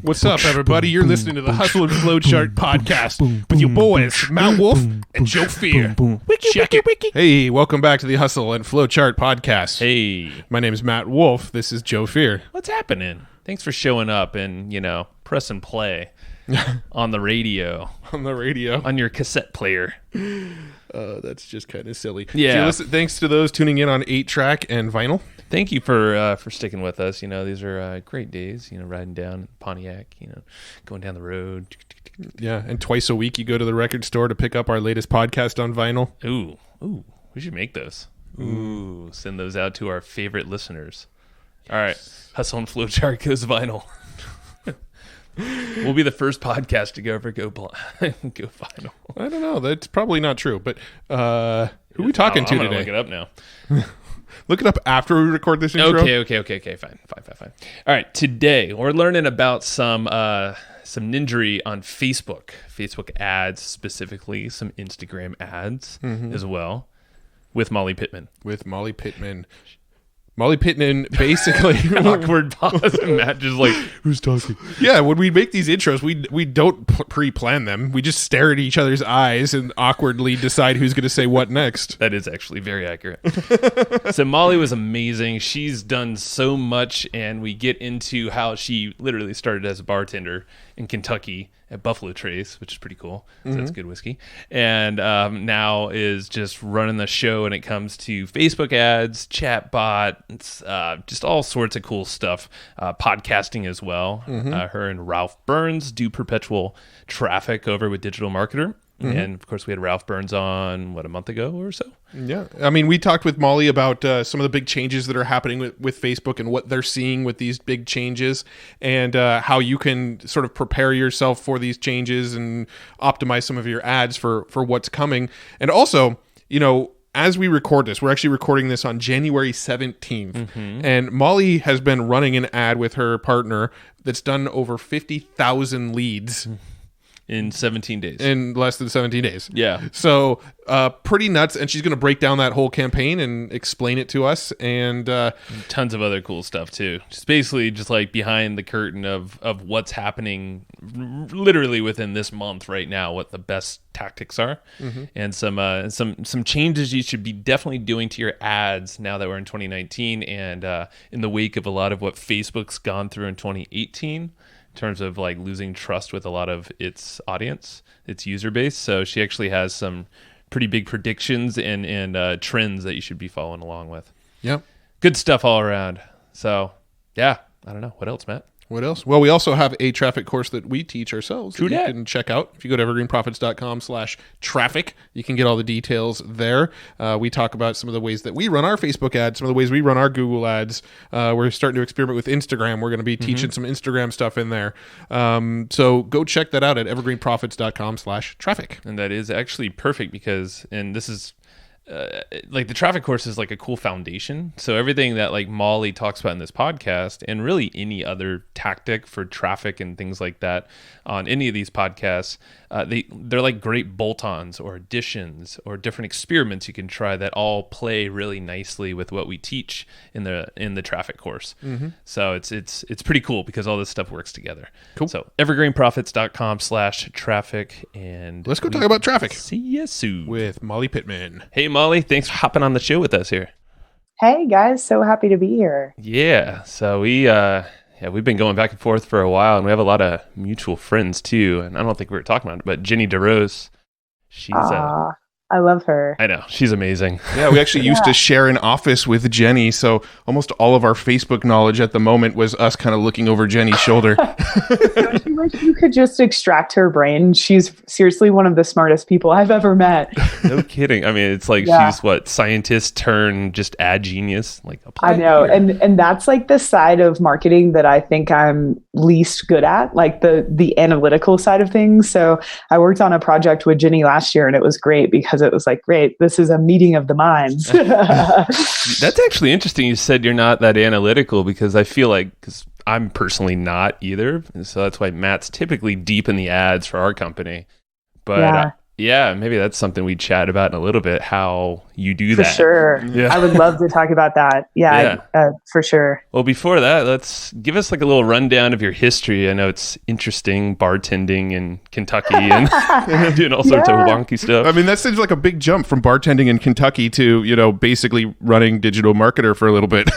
What's up, everybody? You're listening to the Hustle and Flowchart podcast with your boys, Matt Wolf and Joe Fear. Check it. Hey, welcome back to the Hustle and Flowchart podcast. Hey. My name is Matt Wolf. This is Joe Fear. What's happening? Thanks for showing up and, press and play on the radio. On the radio. On your cassette player. That's just kind of silly. Yeah. So thanks to those tuning in on 8-track and vinyl. Thank you for sticking with us. These are great days, riding down Pontiac, going down the road. Yeah, and twice a week you go to the record store to pick up our latest podcast on vinyl. Ooh, we should make those. Ooh, send those out to our favorite listeners. All right, Hustle and Flowchart goes vinyl. We'll be the first podcast to go vinyl. I don't know. That's probably not true, but who are we talking to today? I'm going to look it up now. Look it up after we record this intro. Okay. Fine. All right. Today we're learning about some ninjery on Facebook ads, specifically some Instagram ads as well, with Molly Pittman. Molly Pittman basically awkward pause, and Matt just like, who's talking? Yeah, when we make these intros, we don't pre-plan them. We just stare at each other's eyes and awkwardly decide who's going to say what next. That is actually very accurate. So Molly was amazing. She's done so much, and we get into how she literally started as a bartender in Kentucky at Buffalo Trace, which is pretty cool. So that's good whiskey. And now is just running the show when it comes to Facebook ads, chatbot, it's just all sorts of cool stuff. Podcasting as well. Her and Ralph Burns do Perpetual Traffic over with Digital Marketer. And of course, we had Ralph Burns on, a month ago or so? Yeah. I mean, we talked with Molly about some of the big changes that are happening with Facebook and what they're seeing with these big changes and how you can sort of prepare yourself for these changes and optimize some of your ads for what's coming. And also, as we record this, we're actually recording this on January 17th. And Molly has been running an ad with her partner that's done over 50,000 leads. In 17 days. In less than 17 days. Yeah. So pretty nuts. And she's going to break down that whole campaign and explain it to us. And tons of other cool stuff too. Just basically just like behind the curtain of what's happening literally within this month right now, what the best tactics are. And some changes you should be definitely doing to your ads now that we're in 2019 and in the wake of a lot of what Facebook's gone through in 2018. In terms of like losing trust with a lot of its audience, its user base. So she actually has some pretty big predictions and trends that you should be following along with. Yep. Good stuff all around. So yeah, I don't know. What else, Matt? What else? Well, we also have a traffic course that we teach ourselves. True that. that. You can check out. If you go to evergreenprofits.com/traffic, you can get all the details there. We talk about some of the ways that we run our Facebook ads, some of the ways we run our Google ads. We're starting to experiment with Instagram. We're going to be teaching some Instagram stuff in there. So go check that out at evergreenprofits.com/traffic. And that is actually perfect because, and this is, like the traffic course is like a cool foundation. So everything that like Molly talks about in this podcast and really any other tactic for traffic and things like that on any of these podcasts, they're like great bolt-ons or additions or different experiments you can try that all play really nicely with what we teach in the traffic course. So it's pretty cool because all this stuff works together. Cool. So evergreenprofits.com/traffic, and let's go talk about traffic. See you soon With Molly Pittman. Hey, Molly, thanks for hopping on the show with us here. Hey, guys. So happy to be here. Yeah. So we've been going back and forth for a while, and we have a lot of mutual friends, too. And I don't think we were talking about it, but Jenny DeRose, she's... I love her. I know. She's amazing. Yeah, we actually used to share an office with Jenny, so almost all of our Facebook knowledge at the moment was us kind of looking over Jenny's shoulder. Don't you wish you could just extract her brain? She's seriously one of the smartest people I've ever met. No kidding. I mean, it's like she's what, scientist turned just ad genius. Like, I know. And that's like the side of marketing that I think I'm least good at, like the analytical side of things. So I worked on a project with Jenny last year, and it was great because it was like, great, this is a meeting of the minds. That's actually interesting. You said you're not that analytical because I feel like, because I'm personally not either. So that's why Matt's typically deep in the ads for our company. But Yeah, maybe that's something we chat about in a little bit, how you do For that. sure. Yeah. I would love to talk about that. Yeah. For sure. Well, before that, let's give us like a little rundown of your history. I know it's interesting, bartending in Kentucky and doing all sorts of wonky stuff. I mean, that seems like a big jump from bartending in Kentucky to, basically running digital marketer for a little bit.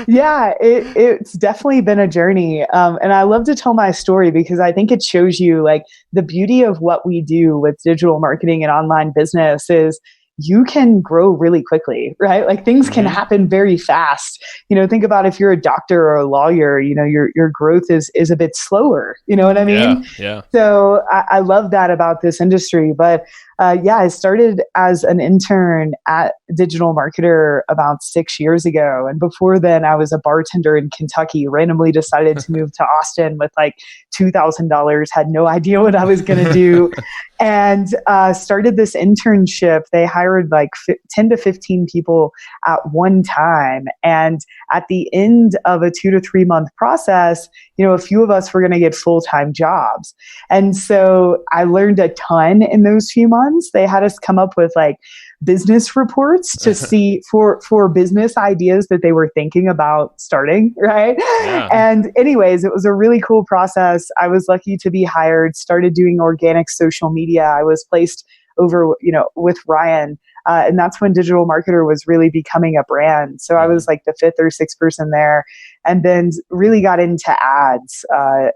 Yeah, it's definitely been a journey. And I love to tell my story because I think it shows you like the beauty of what we do with digital marketing and online business is you can grow really quickly, right? Like things can happen very fast. Think about if you're a doctor or a lawyer, your growth is a bit slower. You know what I mean? Yeah. So I love that about this industry. But I started as an intern at Digital Marketer about 6 years ago. And before then, I was a bartender in Kentucky, randomly decided to move to Austin with like $2,000, had no idea what I was going to do. And started this internship. They hired like 10 to 15 people at one time. And at the end of a 2 to 3 month process, a few of us were going to get full-time jobs. And so I learned a ton in those few months. They had us come up with like business reports to see for business ideas that they were thinking about starting, right? Yeah. And anyways, it was a really cool process. I was lucky to be hired, started doing organic social media. I was placed over, with Ryan. And that's when Digital Marketer was really becoming a brand. So I was like the 5th or 6th person there, and then really got into ads.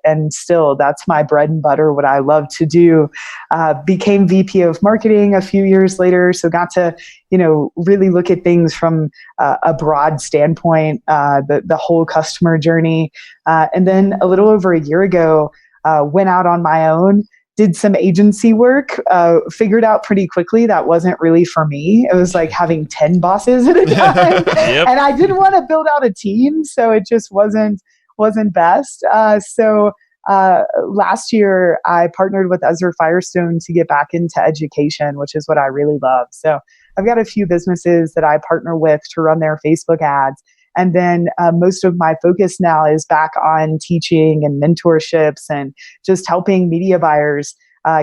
And still, that's my bread and butter, what I love to do. Became VP of marketing a few years later. So got to, really look at things from a broad standpoint, the whole customer journey. And then a little over a year ago, went out on my own, did some agency work, figured out pretty quickly that wasn't really for me. It was like having 10 bosses at a time. And I didn't want to build out a team, so it just wasn't best. So last year I partnered with Ezra Firestone to get back into education, which is what I really love. So I've got a few businesses that I partner with to run their Facebook ads. And then most of my focus now is back on teaching and mentorships and just helping media buyers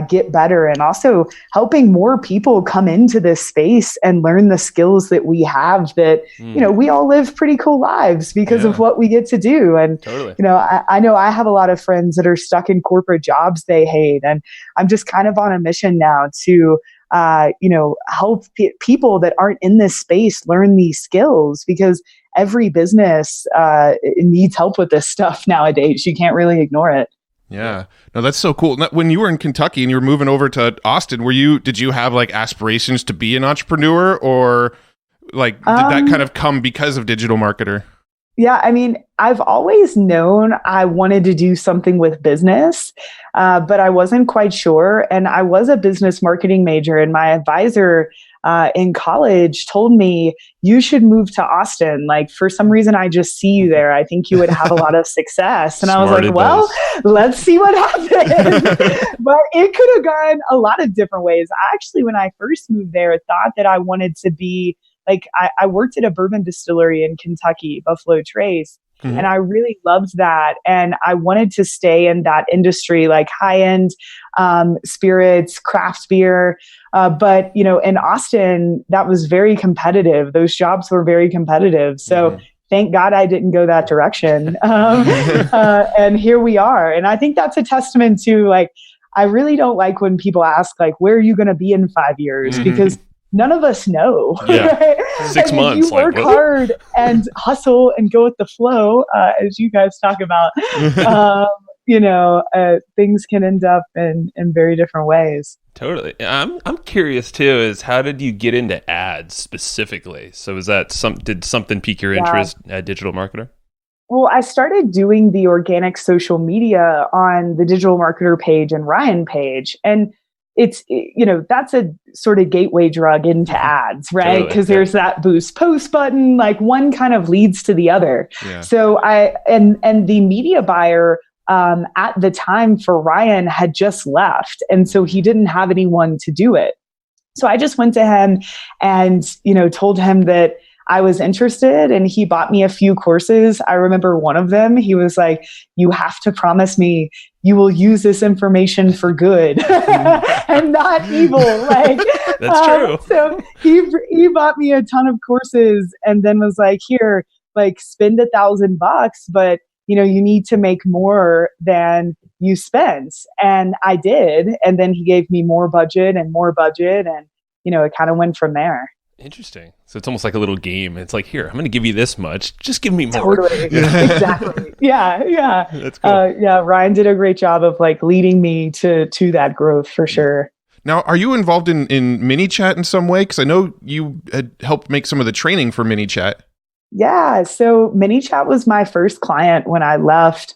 get better, and also helping more people come into this space and learn the skills that we have that, we all live pretty cool lives because of what we get to do. And, I know I have a lot of friends that are stuck in corporate jobs they hate. And I'm just kind of on a mission now to help people that aren't in this space learn these skills, because every business needs help with this stuff nowadays. You can't really ignore it. Yeah. No, that's so cool. When you were in Kentucky and you were moving over to Austin, did you have like aspirations to be an entrepreneur, or like did that kind of come because of Digital Marketer? Yeah, I mean, I've always known I wanted to do something with business, but I wasn't quite sure. And I was a business marketing major, and my advisor in college told me, you should move to Austin. Like, for some reason, I just see you there. I think you would have a lot of success. And I was like, well, let's see what happens. But it could have gone a lot of different ways. I actually, when I first moved there, thought that I wanted to be I worked at a bourbon distillery in Kentucky, Buffalo Trace, and I really loved that. And I wanted to stay in that industry, like high-end spirits, craft beer. But, in Austin, that was very competitive. Those jobs were very competitive. So thank God I didn't go that direction. And here we are. And I think that's a testament to, I really don't like when people ask, where are you going to be in 5 years? Because none of us know. Yeah. Right? 6 months. If you work hard and hustle and go with the flow, as you guys talk about, things can end up in very different ways. Totally. I'm curious too, is how did you get into ads specifically? So was that did something pique your interest at Digital Marketer? Well, I started doing the organic social media on the Digital Marketer page and Ryan page. And it's, that's a sort of gateway drug into ads, right? Because there's that boost post button, one kind of leads to the other. Yeah. So and the media buyer at the time for Ryan had just left. And so he didn't have anyone to do it. So I just went to him and, told him that I was interested, and he bought me a few courses. I remember one of them, he was like, you have to promise me you will use this information for good and not evil. Like, That's true. So he bought me a ton of courses and then was like, here, like spend $1,000, but you need to make more than you spent. And I did. And then he gave me more budget. And, it kind of went from there. Interesting. So it's almost like a little game. It's like, here, I'm going to give you this much. Just give me more. Totally. Exactly. Yeah. That's cool. Ryan did a great job of like leading me to that growth for sure. Now, are you involved in MiniChat in some way? Because I know you had helped make some of the training for MiniChat. Yeah. So MiniChat was my first client when I left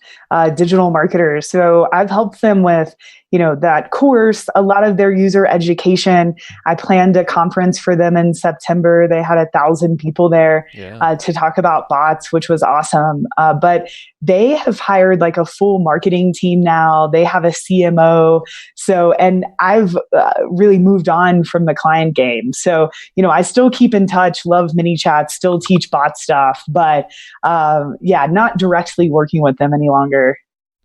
Digital Marketers. So I've helped them with, that course, a lot of their user education. I planned a conference for them in September. They had 1,000 people there to talk about bots, which was awesome. But they have hired like a full marketing team now. They have a CMO. So, and I've really moved on from the client game. So, I still keep in touch, love MiniChat, still teach bot stuff, but not directly working with them any longer.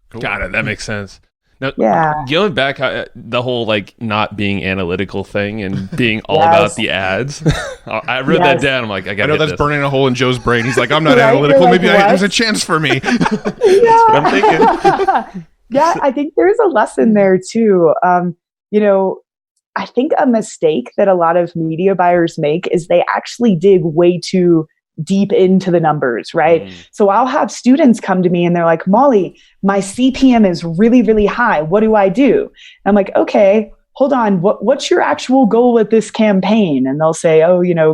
Cool. Got it. That makes sense. Now, yeah. Going back, the whole like not being analytical thing and being all about the ads. I wrote that down. I'm like, I know that's this. burning a hole in Joe's brain. He's like, I'm not analytical. Like, maybe there's a chance for me. That's what I'm thinking. Yeah, I think there's a lesson there too. I think a mistake that a lot of media buyers make is they actually dig way too deep into the numbers, right? So I'll have students come to me and they're like, Molly, my CPM is really, really high. What do I do? And I'm like, okay, hold on. What's your actual goal with this campaign? And they'll say,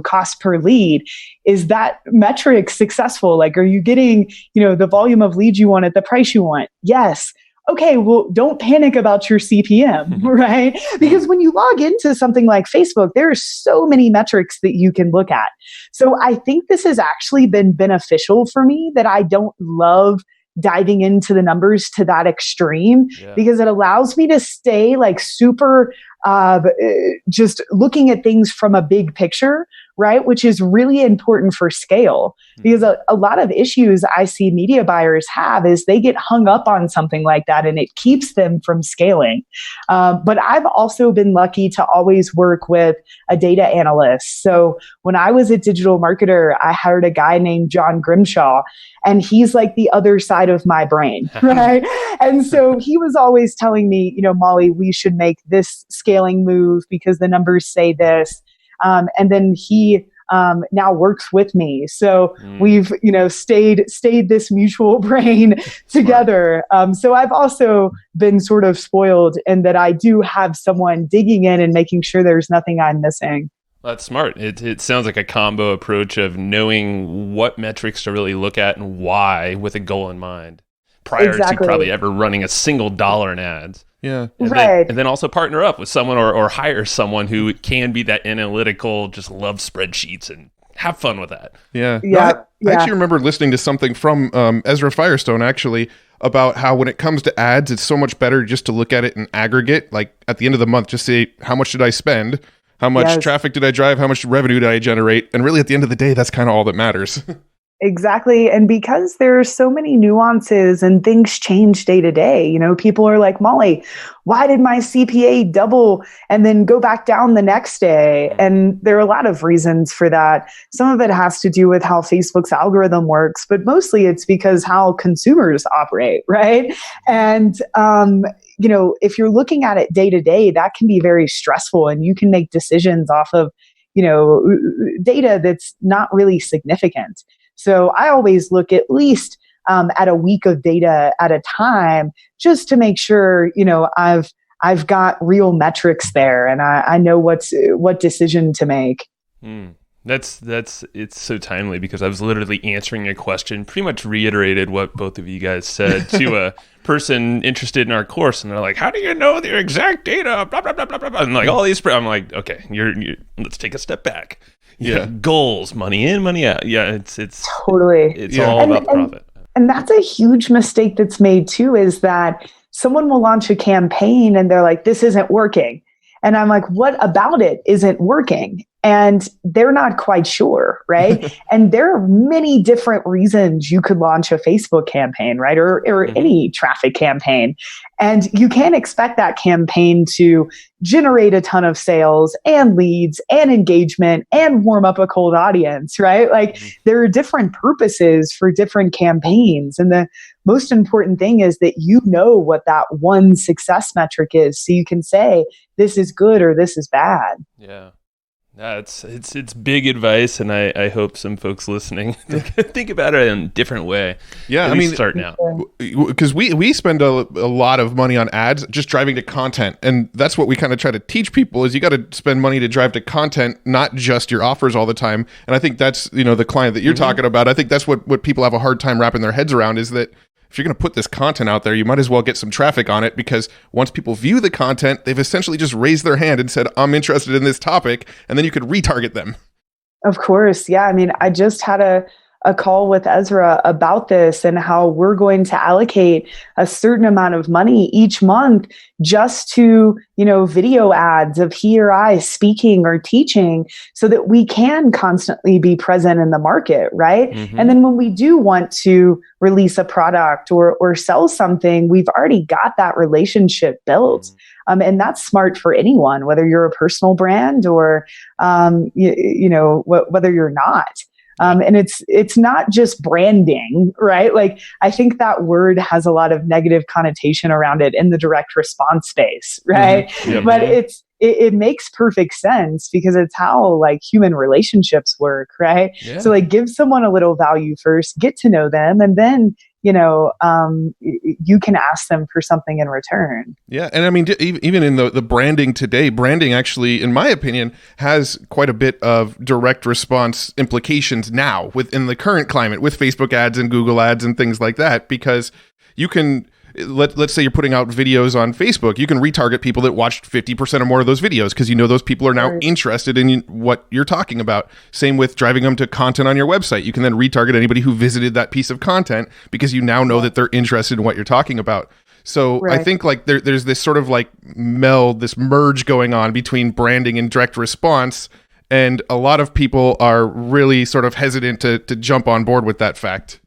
cost per lead. Is that metric successful? Like, are you getting, the volume of leads you want at the price you want? Yes. Okay, well, don't panic about your CPM, right? Because when you log into something like Facebook, there are so many metrics that you can look at. So I think this has actually been beneficial for me that I don't love diving into the numbers to that extreme because it allows me to stay like super just looking at things from a big picture, right? Which is really important for scale because a lot of issues I see media buyers have is they get hung up on something like that and it keeps them from scaling. But I've also been lucky to always work with a data analyst. So when I was a digital marketer, I hired a guy named John Grimshaw and he's like the other side of my brain, right? And so he was always telling me, Molly, we should make this scaling move because the numbers say this. And then he now works with me. So we've, stayed this mutual brain together. So I've also been sort of spoiled in that I do have someone digging in and making sure there's nothing I'm missing. That's smart. It sounds like a combo approach of knowing what metrics to really look at and why with a goal in mind prior to probably ever running a single dollar in ads. Yeah. And then also partner up with someone or hire someone who can be that analytical, just love spreadsheets and have fun with that. Yeah. I actually remember listening to something from Ezra Firestone actually about how when it comes to ads, it's so much better just to look at it in aggregate. Like at the end of the month, just say, how much did I spend? How much traffic did I drive? How much revenue did I generate? And really at the end of the day, that's kind of all that matters. Exactly. And because there are so many nuances and things change day to day, people are like, Molly, why did my CPA double and then go back down the next day? And there are a lot of reasons for that. Some of it has to do with how Facebook's algorithm works, but mostly it's because how consumers operate, right? And, if you're looking at it day to day, that can be very stressful and you can make decisions off of, data that's not really significant. So I always look at least at a week of data at a time, just to make sure I've got real metrics there, and I know what decision to make. It's so timely because I was literally answering a question, pretty much reiterated what both of you guys said to a person interested in our course, and they're like, "How do you know their exact data?" Blah blah blah blah blah. And like all these, I'm like, okay, let's take a step back. Yeah, goals, money in, money out. Yeah, it's totally. It's all about the profit. And that's a huge mistake that's made too, is that someone will launch a campaign and they're like, "This isn't working," and I'm like, "What about it isn't working?" and they're not quite sure, right? And there are many different reasons you could launch a Facebook campaign, right? Or any traffic campaign. And you can't expect that campaign to generate a ton of sales and leads and engagement and warm up a cold audience, right? Like there are different purposes for different campaigns. And the most important thing is that you know what that one success metric is. So you can say, this is good or this is bad. Yeah. No, it's big advice, and I hope some folks listening think about it in a different way. Yeah, I mean, start now, because we spend a lot of money on ads just driving to content, and that's what we kind of try to teach people is you got to spend money to drive to content, not just your offers all the time. And I think that's the client that you're talking about. I think that's what people have a hard time wrapping their heads around is that if you're going to put this content out there, you might as well get some traffic on it, because once people view the content, they've essentially just raised their hand and said, I'm interested in this topic. And then you could retarget them. Of course. Yeah. I mean, I just had a call with Ezra about this and how we're going to allocate a certain amount of money each month just to, video ads of he or I speaking or teaching so that we can constantly be present in the market, right? And then when we do want to release a product or sell something, we've already got that relationship built. And that's smart for anyone, whether you're a personal brand or, whether you're not. And it's not just branding, right? Like I think that word has a lot of negative connotation around it in the direct response space, right? But it makes perfect sense because it's how like human relationships work, right? Yeah. So like give someone a little value first, get to know them, and then you can ask them for something in return. Yeah. And I mean, even in the branding today, branding actually, in my opinion, has quite a bit of direct response implications now within the current climate with Facebook ads and Google ads and things like that, because you can, let's say you're putting out videos on Facebook, you can retarget people that watched 50% or more of those videos because those people are now interested in what you're talking about. Same with driving them to content on your website. You can then retarget anybody who visited that piece of content because you now know that they're interested in what you're talking about. So I think like there's this sort of like this merge going on between branding and direct response. And a lot of people are really sort of hesitant to jump on board with that fact.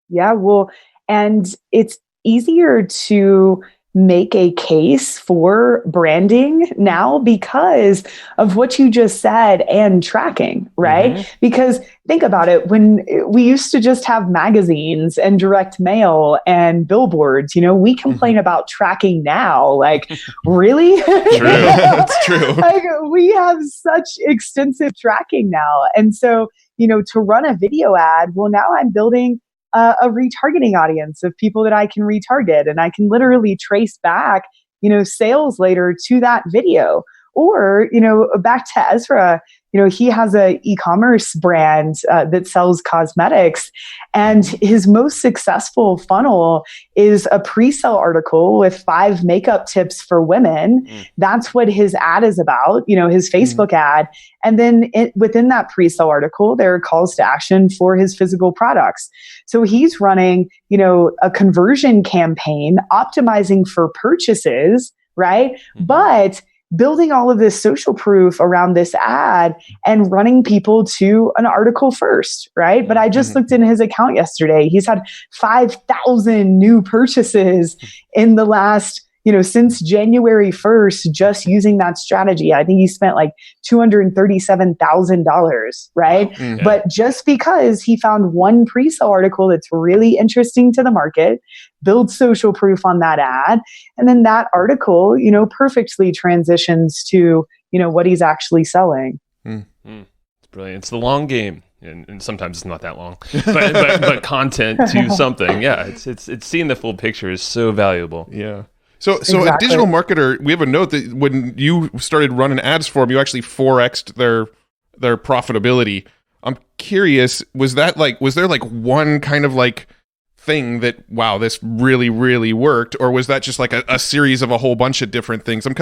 Yeah, well, and it's easier to make a case for branding now because of what you just said and tracking, right? Because think about it, when we used to just have magazines and direct mail and billboards, we complain about tracking now. Like, really? True. That's true. Like, we have such extensive tracking now. And so, to run a video ad, well, now I'm building a retargeting audience of people that I can retarget, and I can literally trace back, sales later to that video. Or, back to Ezra, he has a e-commerce brand that sells cosmetics, and his most successful funnel is a pre-sale article with 5 makeup tips for women. That's what his ad is about, his Facebook ad. And then within that pre-sale article, there are calls to action for his physical products. So he's running, a conversion campaign, optimizing for purchases, right? But building all of this social proof around this ad and running people to an article first, right? But I just looked in his account yesterday. He's had 5,000 new purchases in the last, since January 1st, just using that strategy. I think he spent like $237,000, right? But just because he found one pre-sale article that's really interesting to the market, build social proof on that ad, and then that article, perfectly transitions to, what he's actually selling. It's brilliant. It's the long game. And sometimes it's not that long, but content to something. Yeah. It's seeing the full picture is so valuable. Yeah. So exactly. A digital marketer, we have a note that when you started running ads for them, you actually 4x'd their profitability. I'm curious, was there like one kind of like thing that, wow, this really, really worked? Or was that just like a series of a whole bunch of different things? I'm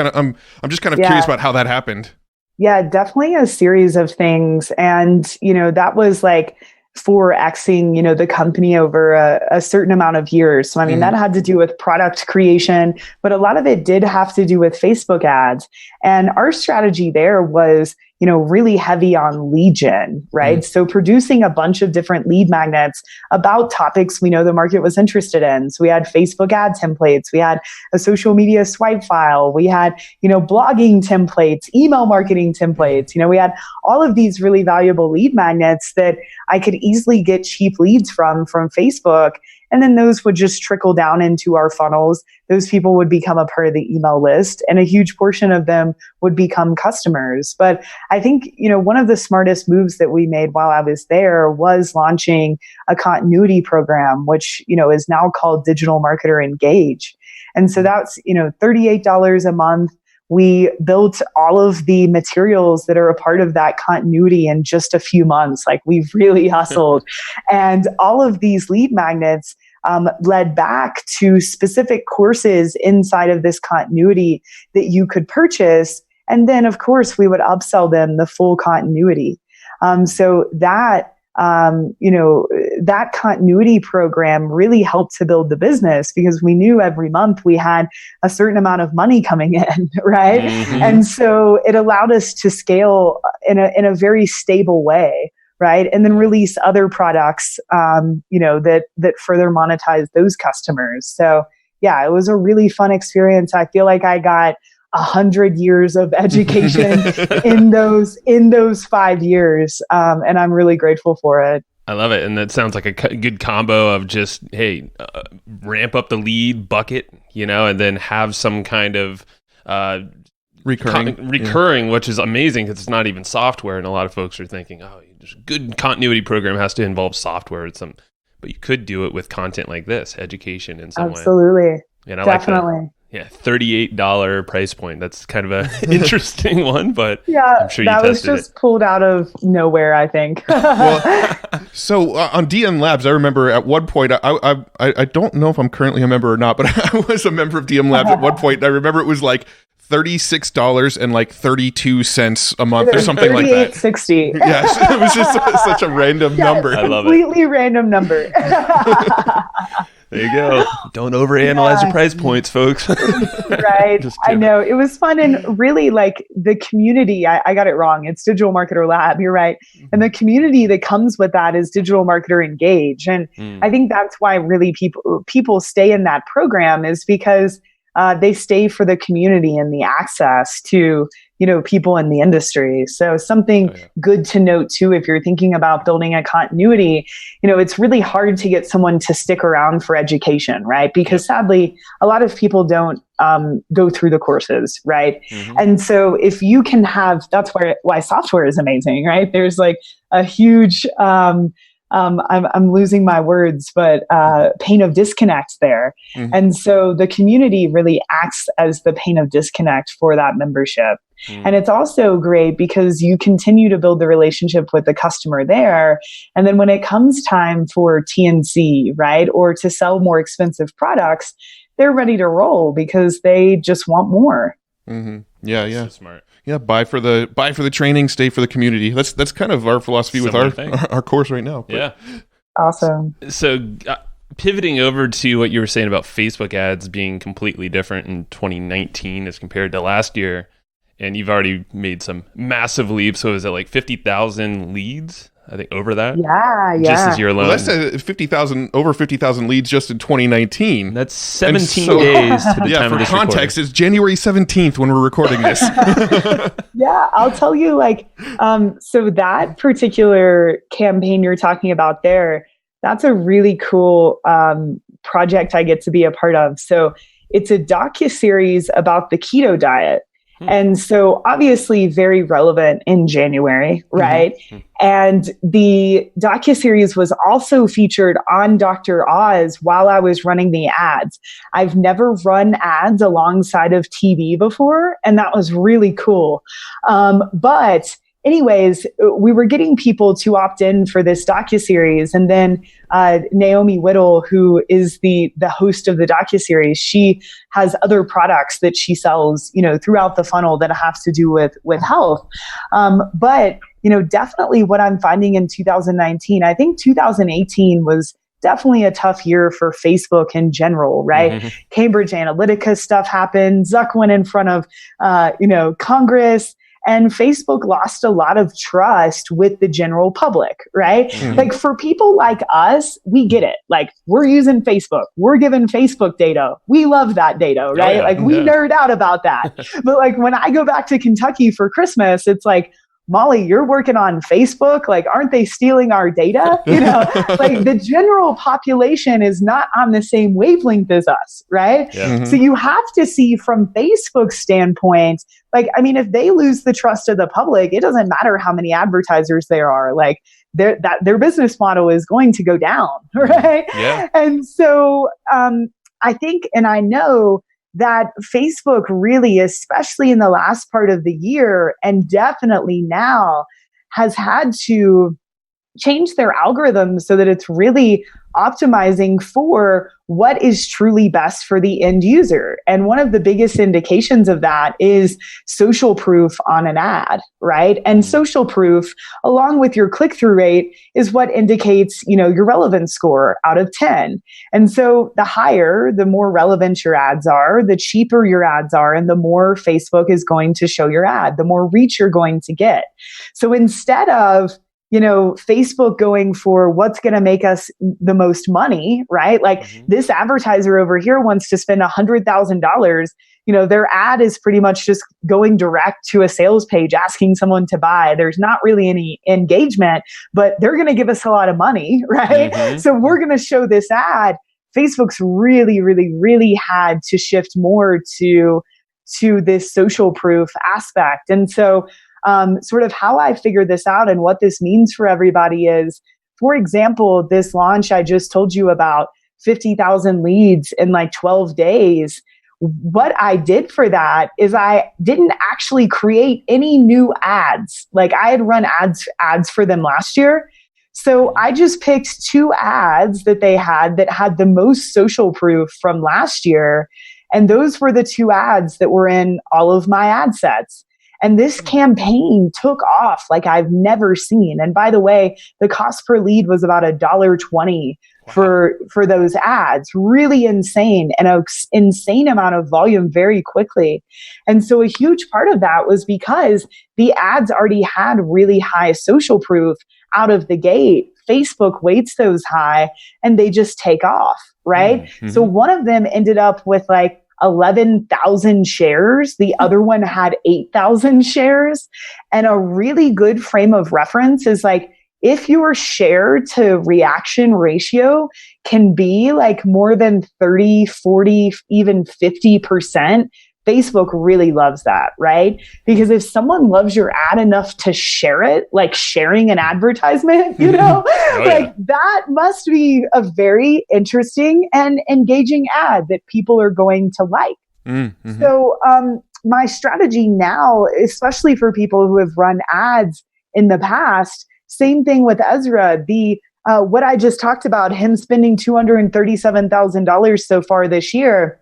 just kind of curious about how that happened. Yeah, definitely a series of things. And, that was like 4xing, the company over a certain amount of years. So, I mean, that had to do with product creation, but a lot of it did have to do with Facebook ads. And our strategy there was, really heavy on lead gen, right? So producing a bunch of different lead magnets about topics we know the market was interested in. So we had Facebook ad templates, we had a social media swipe file, we had, blogging templates, email marketing templates. We had all of these really valuable lead magnets that I could easily get cheap leads from Facebook. And then those would just trickle down into our funnels. Those people would become a part of the email list, and a huge portion of them would become customers. But I think, one of the smartest moves that we made while I was there was launching a continuity program, which, is now called Digital Marketer Engage. And so that's, $38 a month. We built all of the materials that are a part of that continuity in just a few months. Like, we've really hustled. And all of these lead magnets led back to specific courses inside of this continuity that you could purchase. And then, of course, we would upsell them the full continuity. So that that continuity program really helped to build the business, because we knew every month we had a certain amount of money coming in, right? And so it allowed us to scale in a very stable way, right? And then release other products, that further monetize those customers. So yeah, it was a really fun experience. I feel like I got 100 years of education in those 5 years. And I'm really grateful for it. I love it. And that sounds like a good combo of just, hey, ramp up the lead bucket, and then have some kind of recurring, which is amazing because it's not even software. And a lot of folks are thinking, a good continuity program has to involve software. But you could do it with content like this, education in some way. Absolutely. And I definitely. Like that. Yeah, $38 price point. That's kind of an interesting one, but yeah, I'm sure you that was tested just pulled out of nowhere, I think. So on DM Labs, I remember at one point, I don't know if I'm currently a member or not, but I was a member of DM Labs at one point. And I remember it was like $36 and like 32 cents a month or something like that. $38.60. Yes, it was just such a random number. I love it. Completely random number. There you go. Don't overanalyze your price points, folks. Right. I know. It was fun. And really, like, the community, I got it wrong. It's Digital Marketer Lab. You're right. And the community that comes with that is Digital Marketer Engage. And I think that's why really people stay in that program, is because they stay for the community and the access to, people in the industry. So something good to note too, if you're thinking about building a continuity, it's really hard to get someone to stick around for education, right? Because sadly, a lot of people don't go through the courses, right? And so if you can have, that's why software is amazing, right? There's like a huge, I'm losing my words, but pane of disconnect there. And so the community really acts as the pane of disconnect for that membership. And it's also great because you continue to build the relationship with the customer there. And then when it comes time for TNC, right, or to sell more expensive products, they're ready to roll because they just want more. Yeah. So smart. Yeah, buy for the training, stay for the community. That's kind of our philosophy Similar with our course right now. Yeah. Awesome. So pivoting over to what you were saying about Facebook ads being completely different in 2019 as compared to last year, and you've already made some massive leaps. So is it like 50,000 leads? I think over that. Yeah. Just as year alone. Well, that's over 50,000 leads just in 202019. That's 17 days to the time of this context, it's January 17th when we're recording this. Yeah, I'll tell you, so that particular campaign you're talking about there, that's a really cool project I get to be a part of. So it's a docuseries about the keto diet. And so obviously very relevant in January, right? And the docuseries was also featured on Dr. Oz while I was running the ads. I've never run ads alongside of TV before, and that was really cool. But anyways, we were getting people to opt in for this docuseries. And then Naomi Whittle, who is the host of the docuseries, she has other products that she sells, throughout the funnel that have to do with health. But, definitely what I'm finding in 2019, I think 2018 was definitely a tough year for Facebook in general, right? Cambridge Analytica stuff happened. Zuck went in front of, Congress. And Facebook lost a lot of trust with the general public, right? Mhm. Like for people like us, we get it. Like we're using Facebook, we're given Facebook data. We love that data, right? yeah. Like we nerd out about that. But like when I go back to Kentucky for Christmas, it's like, Molly, you're working on Facebook. Like, aren't they stealing our data? You know, like the general population is not on the same wavelength as us, right? Yeah. So you have to see from Facebook's standpoint, like, I mean, if they lose the trust of the public, it doesn't matter how many advertisers there are. Like, their business model is going to go down, right? Yeah. And so I think, and I know that Facebook really, especially in the last part of the year and definitely now, has had to change their algorithms so that it's really optimizing for what is truly best for the end user. And one of the biggest indications of that is social proof on an ad, right? And social proof, along with your click-through rate, is what indicates, you know, your relevance score out of 10. And so the higher, the more relevant your ads are, the cheaper your ads are, and the more Facebook is going to show your ad, the more reach you're going to get. So instead of, you know, Facebook going for what's going to make us the most money, right? Like this advertiser over here wants to spend $100,000. You know, their ad is pretty much just going direct to a sales page, asking someone to buy. There's not really any engagement, but they're going to give us a lot of money, right? So we're going to show this ad. Facebook's really had to shift more to this social proof aspect. And so sort of how I figured this out and what this means for everybody is, for example, this launch I just told you about, 50,000 leads in like 12 days. What I did for that is I didn't actually create any new ads. Like I had run ads for them last year. So I just picked 2 ads that they had that had the most social proof from last year. And those were the 2 ads that were in all of my ad sets. And this campaign took off like I've never seen. And by the way, the cost per lead was about $1.20 for those ads. Really insane, and an insane amount of volume very quickly. And so a huge part of that was because the ads already had really high social proof out of the gate. Facebook weights those high and they just take off, right? So one of them ended up with like 11,000 shares. The other one had 8,000 shares. And a really good frame of reference is like, if your share to reaction ratio can be like more than 30, 40, even 50%, Facebook really loves that, right? Because if someone loves your ad enough to share it, like sharing an advertisement, you know, like that must be a very interesting and engaging ad that people are going to like. So my strategy now, especially for people who have run ads in the past, same thing with Ezra, what I just talked about, him spending $237,000 so far this year.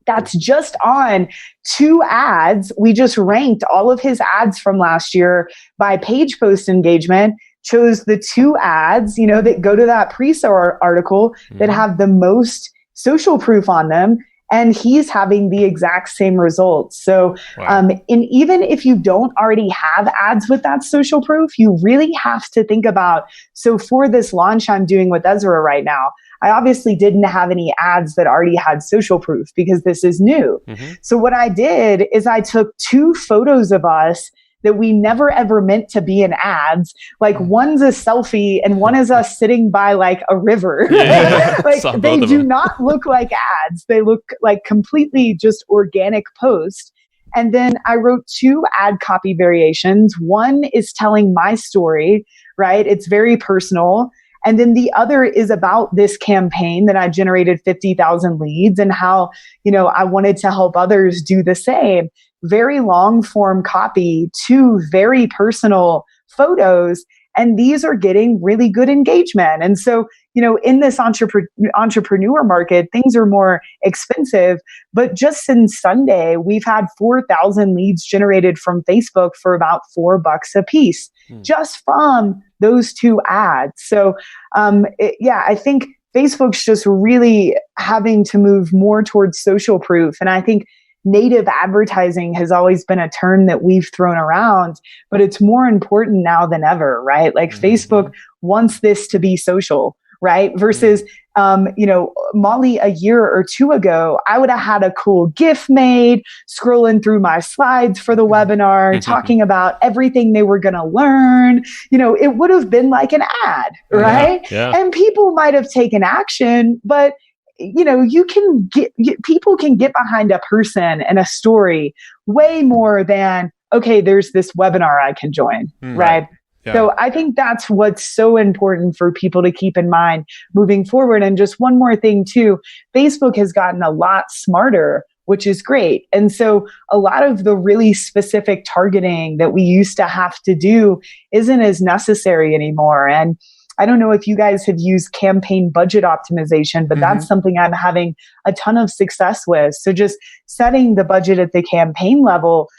That's just on 2 ads. We just ranked all of his ads from last year by page post engagement, chose the 2 ads, you know, that go to that pre-sale article that have the most social proof on them. And he's having the exact same results. So, and even if you don't already have ads with that social proof, you really have to think about, so for this launch I'm doing with Ezra right now, I obviously didn't have any ads that already had social proof because this is new. So what I did is I took 2 photos of us that we never ever meant to be in ads. Like one's a selfie and one is us sitting by like a river. Like they do not look like ads. They look like completely just organic posts. And then I wrote 2 ad copy variations. One is telling my story, right? It's very personal. And then the other is about this campaign that I generated 50,000 leads and how, you know, I wanted to help others do the same. Very long form copy, 2 very personal photos. And these are getting really good engagement. And so, you know, in this entrepreneur market, things are more expensive. But just since Sunday, we've had 4,000 leads generated from Facebook for about $4 a piece, just from those 2 ads. So, I think Facebook's just really having to move more towards social proof. And I think native advertising has always been a term that we've thrown around, but it's more important now than ever, right? Like Facebook wants this to be social, right? Versus, Molly, a year or two ago, I would have had a cool GIF made, scrolling through my slides for the webinar, talking about everything they were going to learn. It would have been like an ad, right? Yeah. And people might have taken action, but people can get behind a person and a story way more than, okay, there's this webinar I can join, right? Yeah. So I think that's what's so important for people to keep in mind moving forward. And just one more thing too, Facebook has gotten a lot smarter, which is great. And so a lot of the really specific targeting that we used to have to do isn't as necessary anymore. And I don't know if you guys have used campaign budget optimization, but that's something I'm having a ton of success with. So just setting the budget at the campaign level,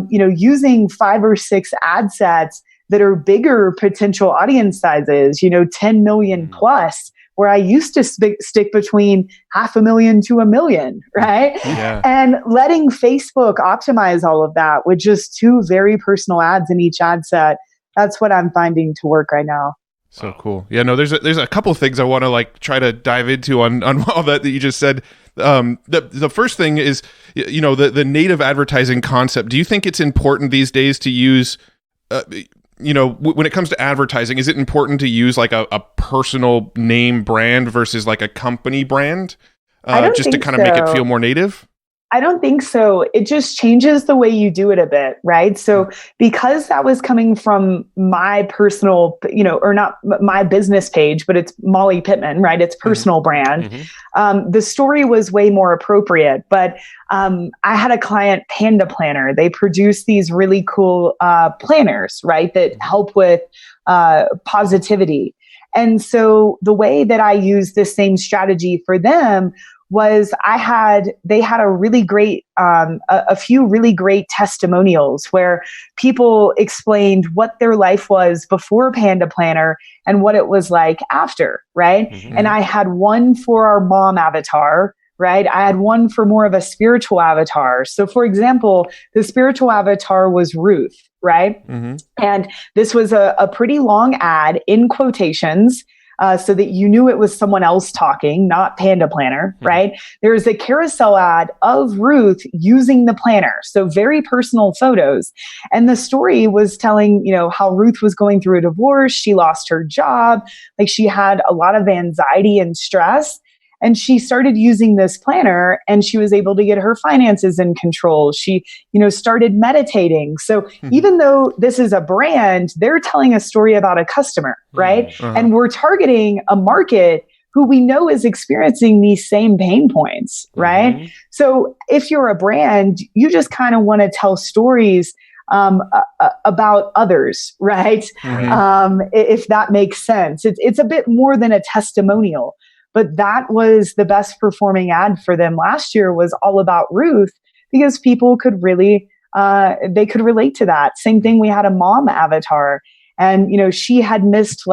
using 5 or 6 ad sets that are bigger potential audience sizes, 10 million plus, where I used to stick between 500,000 to 1 million, right? Yeah. And letting Facebook optimize all of that with just 2 very personal ads in each ad set. That's what I'm finding to work right now. So cool. Yeah, no, there's a couple of things I want to try to dive into on all that you just said. The first thing is, the native advertising concept. Do you think it's important these days to use, when it comes to advertising, is it important to use a personal name brand versus a company brand, just to kind of make it feel more native? I don't think so. It just changes the way you do it a bit, right? So because that was coming from my personal, or not my business page, but it's Molly Pittman, right? It's personal brand. The story was way more appropriate. But I had a client, Panda Planner. They produce these really cool planners, right? That help with positivity. And so the way that I used this same strategy for them was they had a really great, a few really great testimonials where people explained what their life was before Panda Planner and what it was like after, right? And I had one for our mom avatar, right? I had one for more of a spiritual avatar. So for example, the spiritual avatar was Ruth, right? And this was a pretty long ad in quotations, so that you knew it was someone else talking, not Panda Planner, right? There's a carousel ad of Ruth using the planner. So very personal photos. And the story was telling, how Ruth was going through a divorce. She lost her job. She had a lot of anxiety and stress. And she started using this planner and she was able to get her finances in control. She, started meditating. So even though this is a brand, they're telling a story about a customer, right? And we're targeting a market who we know is experiencing these same pain points, right? So if you're a brand, you just kind of want to tell stories about others, right? If that makes sense. It's a bit more than a testimonial. But that was the best performing ad for them last year, was all about Ruth, because people could really, they could relate to that. Same thing, we had a mom avatar and, she had missed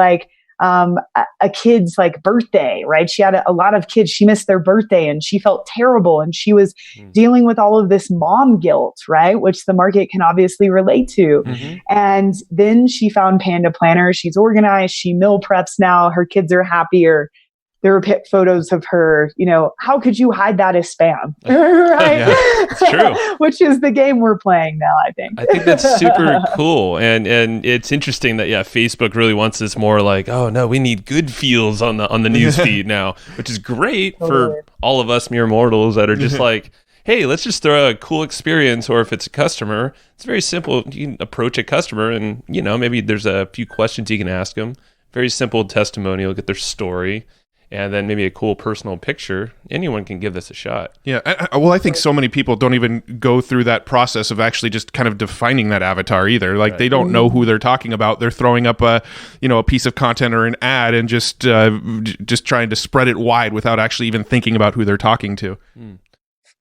a kid's birthday, right? She had a lot of kids. She missed their birthday and she felt terrible. And she was dealing with all of this mom guilt, right? Which the market can obviously relate to. And then she found Panda Planner. She's organized. She meal preps now. Her kids are happier. There were photos of her, how could you hide that as spam? Right? Yeah, it's true. Which is the game we're playing now, I think. I think that's super cool. And it's interesting that, Facebook really wants this more oh no, we need good feels on the news feed now, which is great for all of us mere mortals that are just hey, let's just throw a cool experience. Or if it's a customer, it's very simple. You can approach a customer and, maybe there's a few questions you can ask them. Very simple testimonial, get their story. And then maybe a cool personal picture. Anyone can give this a shot. Yeah. I think so many people don't even go through that process of actually just kind of defining that avatar either. They don't know who they're talking about. They're throwing up a piece of content or an ad and just trying to spread it wide without actually even thinking about who they're talking to.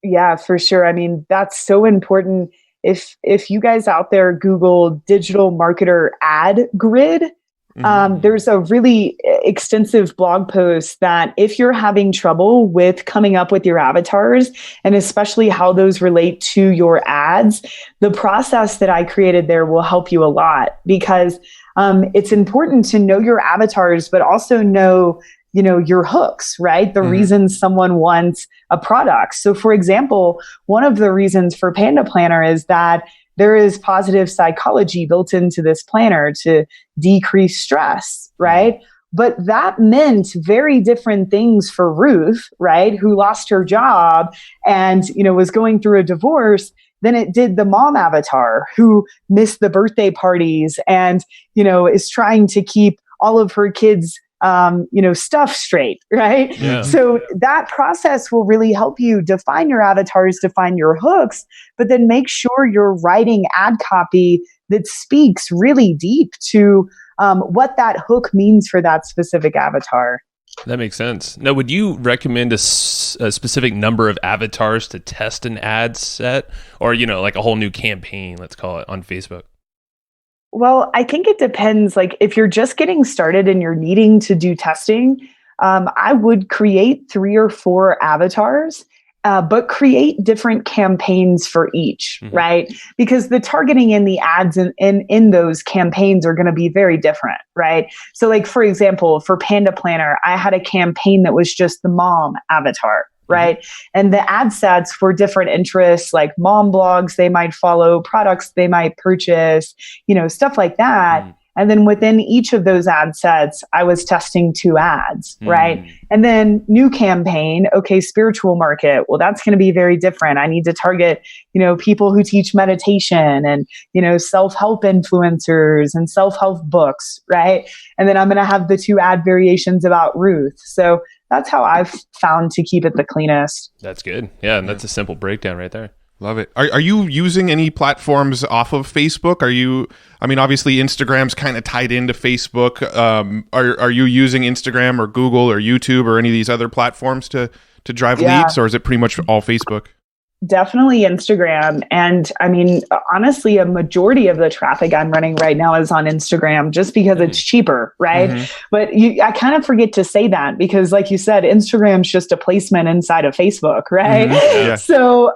Yeah, for sure. I mean, that's so important. If you guys out there Google digital marketer ad grid, There's a really extensive blog post that if you're having trouble with coming up with your avatars and especially how those relate to your ads, the process that I created there will help you a lot because it's important to know your avatars, but also know your hooks, right? The reasons someone wants a product. So for example, one of the reasons for Panda Planner is that there is positive psychology built into this planner to decrease stress, right? But that meant very different things for Ruth, right? Who lost her job and, was going through a divorce than it did the mom avatar who missed the birthday parties and, is trying to keep all of her kids stuff straight, right? Yeah. So that process will really help you define your avatars, define your hooks, but then make sure you're writing ad copy that speaks really deep to what that hook means for that specific avatar. That makes sense. Now, would you recommend a specific number of avatars to test an ad set or, like a whole new campaign, let's call it, on Facebook? Well, I think it depends. Like if you're just getting started and you're needing to do testing, I would create 3 or 4 avatars, but create different campaigns for each, right? Because the targeting in the ads in those campaigns are going to be very different, right? So like, for example, for Panda Planner, I had a campaign that was just the mom avatar. Right. And the ad sets for different interests, like mom blogs they might follow, products they might purchase, stuff like that. And then within each of those ad sets, I was testing 2 ads, right? And then new campaign, okay, spiritual market. Well, that's going to be very different. I need to target, people who teach meditation and, self-help influencers and self-help books, right? And then I'm going to have the 2 ad variations about Ruth. So that's how I've found to keep it the cleanest. That's good. Yeah, and that's a simple breakdown right there. Love it. Are you using any platforms off of Facebook? Obviously Instagram's kind of tied into Facebook. Are you using Instagram or Google or YouTube or any of these other platforms to drive leads, or is it pretty much all Facebook? Definitely Instagram. And honestly, a majority of the traffic I'm running right now is on Instagram just because it's cheaper, right? But I kind of forget to say that because like you said, Instagram's just a placement inside of Facebook, right? Yeah. So,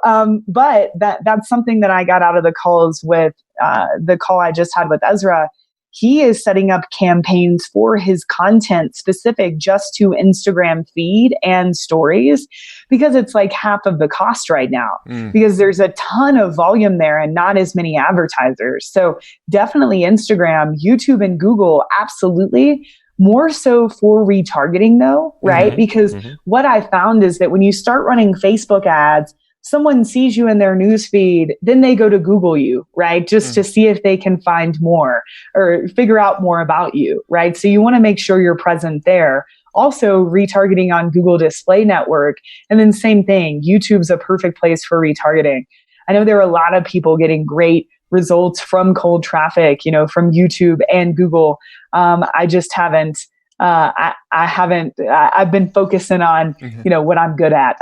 but that's something that I got out of the calls with the call I just had with Ezra. He is setting up campaigns for his content specific just to Instagram feed and stories because it's like half of the cost right now because there's a ton of volume there and not as many advertisers. So definitely Instagram, YouTube, and Google, absolutely. More so for retargeting though, right? Because what I found is that when you start running Facebook ads, someone sees you in their newsfeed, then they go to Google you, right? Just to see if they can find more or figure out more about you, right? So you want to make sure you're present there. Also retargeting on Google Display Network. And then same thing, YouTube's a perfect place for retargeting. I know there are a lot of people getting great results from cold traffic, from YouTube and Google. I just haven't. I've been focusing on, what I'm good at.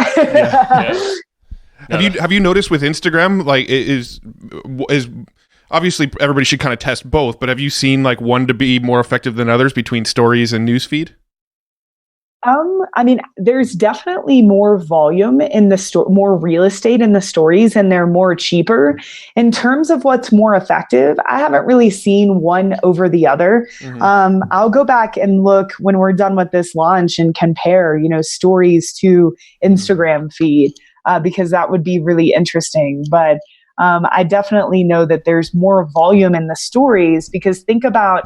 Have you noticed with Instagram, like is obviously everybody should kind of test both, but have you seen like one to be more effective than others between stories and newsfeed? There's definitely more volume in the more real estate in the stories, and they're more cheaper. In terms of what's more effective, I haven't really seen one over the other. I'll go back and look when we're done with this launch and compare, stories to Instagram feed. Because that would be really interesting. But I definitely know that there's more volume in the stories because think about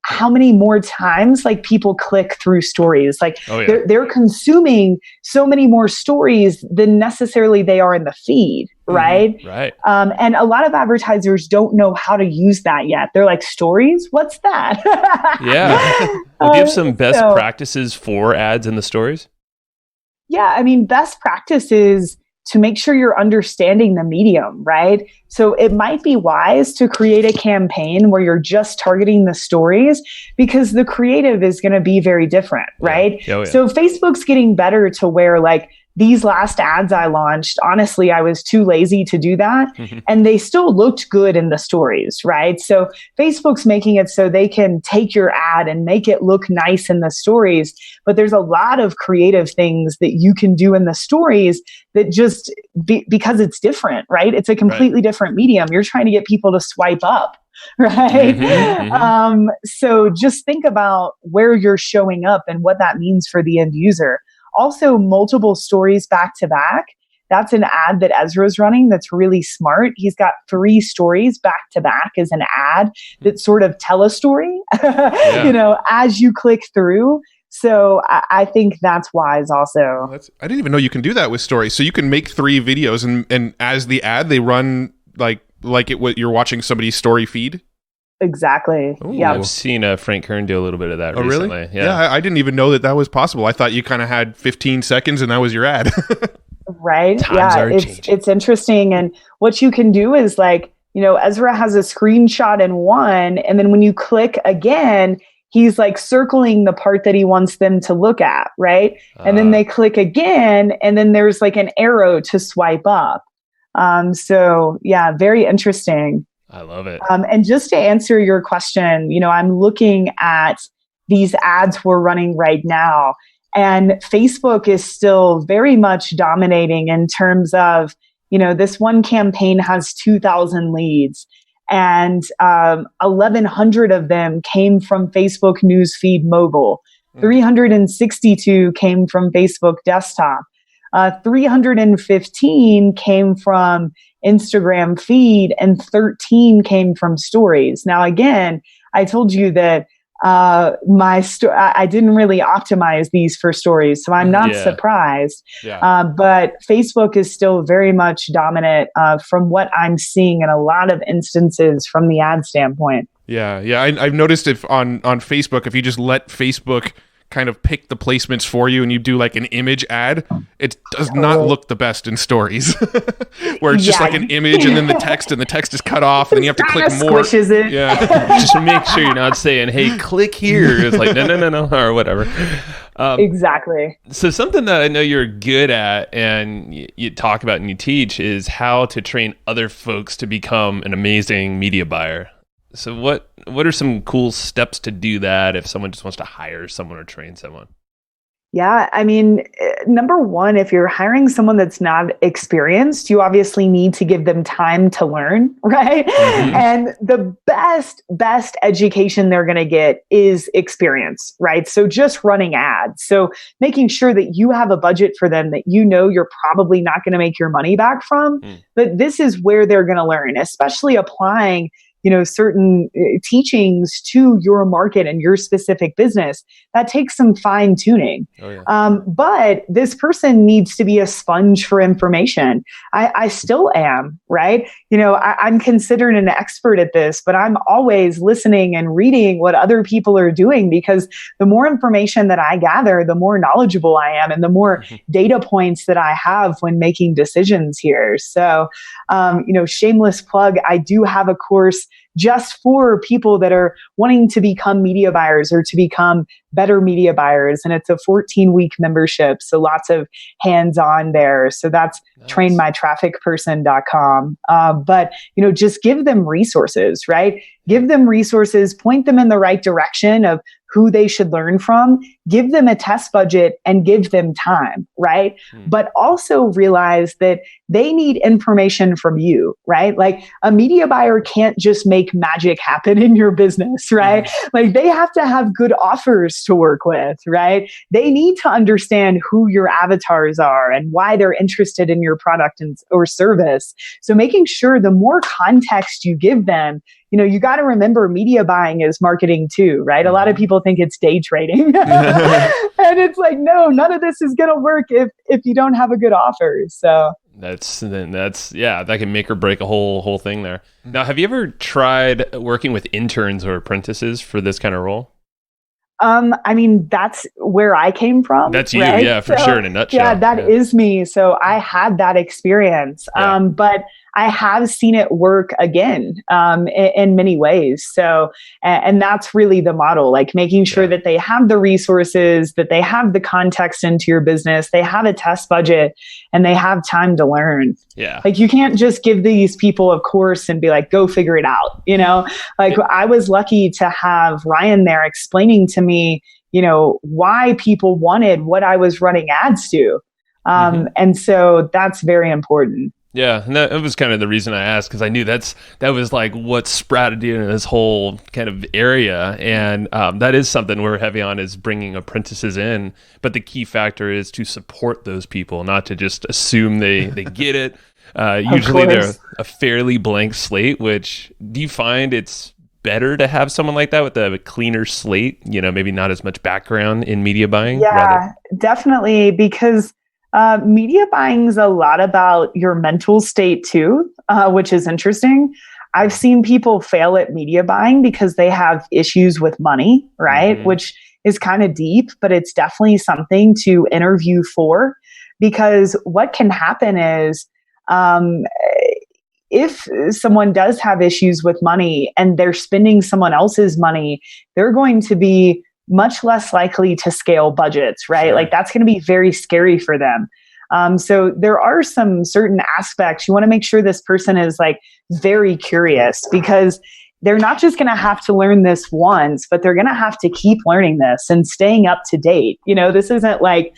how many more times like people click through stories. Like they're consuming so many more stories than necessarily they are in the feed, right? Right. And a lot of advertisers don't know how to use that yet. They're like, stories? What's that? Yeah. Well, do you have some best practices for ads in the stories? Yeah, best practice is to make sure you're understanding the medium, right? So it might be wise to create a campaign where you're just targeting the stories because the creative is going to be very different, right? Yeah. So Facebook's getting better to where like these last ads I launched, honestly, I was too lazy to do that. And they still looked good in the stories, right? So Facebook's making it so they can take your ad and make it look nice in the stories. But there's a lot of creative things that you can do in the stories that just because it's different, right? It's a completely different medium. You're trying to get people to swipe up. Right. So just think about where you're showing up and what that means for the end user. Also, multiple stories back to back. That's an ad that Ezra's running that's really smart. He's got 3 stories back to back as an ad that sort of tell a story, as you click through. So I think that's wise also. I didn't even know you can do that with stories. So you can make 3 videos and as the ad, they run what you're watching somebody's story feed. Exactly. Ooh, yeah. I've seen Frank Kern do a little bit of that recently. Really? Yeah. I didn't even know that was possible. I thought you kind of had 15 seconds and that was your ad. Right. Times are changing. It's interesting. And what you can do is Ezra has a screenshot in one, and then when you click again, he's circling the part that he wants them to look at. Right. And then they click again, and then there's an arrow to swipe up. So yeah, very interesting. I love it. And just to answer your question, I'm looking at these ads we're running right now, and Facebook is still very much dominating in terms of, this one campaign has 2,000 leads, and 1,100 of them came from Facebook Newsfeed mobile. 362 came from Facebook desktop. 315 came from Instagram feed, and 13 came from stories. Now, again, I told you that I didn't really optimize these for stories, so I'm not surprised. But Facebook is still very much dominant from what I'm seeing in a lot of instances from the ad standpoint. Yeah. I've noticed if on Facebook, if you just let Facebook kind of pick the placements for you and you do an image ad, it does not look the best in stories where it's just an image and then the text is cut off and then you have to click more. It. Yeah. Just make sure you're not saying, hey, click here. It's no, or whatever. Exactly. So something that I know you're good at and you talk about and you teach is how to train other folks to become an amazing media buyer. So what are some cool steps to do that if someone just wants to hire someone or train someone? Yeah, I mean, number one, if you're hiring someone that's not experienced, you obviously need to give them time to learn, right? And the best education they're going to get is experience, right? So just running ads. So making sure that you have a budget for them that you're probably not going to make your money back from, but this is where they're going to learn, especially applying certain teachings to your market and your specific business. That takes some fine tuning. But this person needs to be a sponge for information. I still am, right? I'm considered an expert at this, but I'm always listening and reading what other people are doing, because the more information that I gather, the more knowledgeable I am and the more data points that I have when making decisions here. So, shameless plug, I do have a course just for people that are wanting to become media buyers or to become better media buyers. And it's a 14-week membership. So lots of hands-on there. So that's trainmytrafficperson.com. But, just give them resources, right? Give them resources, point them in the right direction of who they should learn from, give them a test budget and give them time, right? But also realize that they need information from you, right? A media buyer can't just make magic happen in your business, right? They have to have good offers to work with, right? They need to understand who your avatars are and why they're interested in your product or service. So making sure the more context you give them, you got to remember media buying is marketing too, right? A lot of people think it's day trading. And it's no, none of this is going to work if you don't have a good offer. So that's that can make or break a whole thing there. Now, have you ever tried working with interns or apprentices for this kind of role? I mean, that's where I came from. That's you, right? Yeah, for sure, in a nutshell. Yeah, that is me. So I had that experience. But I have seen it work again in many ways. So, and that's really the model, like making sure that they have the resources, that they have the context into your business, they have a test budget, and they have time to learn. Yeah. Like you can't just give these people a course and be like, go figure it out. Like I was lucky to have Ryan there explaining to me, why people wanted what I was running ads to. And so that's very important. Yeah, and that was kind of the reason I asked, because I knew that was like what sprouted into this whole kind of area, and that is something we're heavy on, is bringing apprentices in. But the key factor is to support those people, not to just assume they get it. Usually they're a fairly blank slate. Which, do you find it's better to have someone like that with a cleaner slate? Maybe not as much background in media buying. Yeah, definitely, because media buying is a lot about your mental state too, which is interesting. I've seen people fail at media buying because they have issues with money, right? Which is kind of deep, but it's definitely something to interview for, because what can happen is if someone does have issues with money and they're spending someone else's money, they're going to be much less likely to scale budgets, right? Sure. Like that's going to be very scary for them. So there are some certain aspects. You want to make sure this person is like very curious, because they're not just going to have to learn this once, but they're going to have to keep learning this and staying up to date. This isn't like